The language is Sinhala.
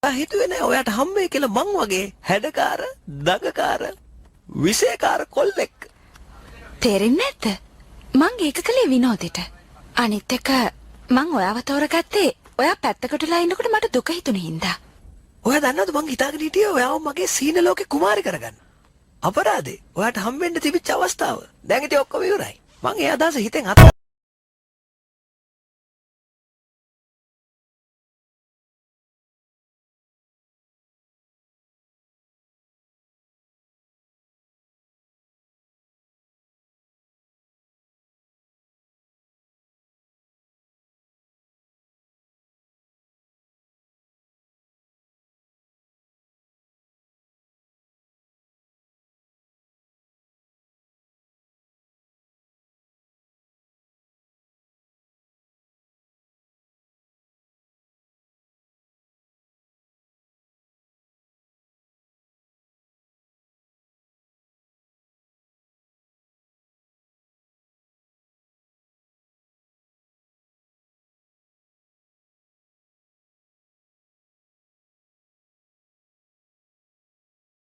හිතුවේ නෑ ඔයාට හම්බෙයි කියලා මං වගේ හැඩකාර, දඟකාර, විෂයකාර කොල්ලෙක්. තේරෙන්නේ නැද්ද? මං ඒක කළේ විනෝදෙට. අනිත් එක මං ඔයාව තෝරගත්තේ ඔයා පැත්තකටලා ඉන්නකොට මට දුක හිතුනේ හින්දා. ඔයා දන්නවද මං හිතාගෙන හිටියේ ඔයාව මගේ සීන ලෝකේ කුමාරි කරගන්න. අපරාධේ. ඔයාට හම්බෙන්න තිබිච්ච අවස්ථාව. දැන් ඉතින් ඔක්කොම ඉවරයි. මං ඒ අදහස හිතෙන් අත්හරිනවා.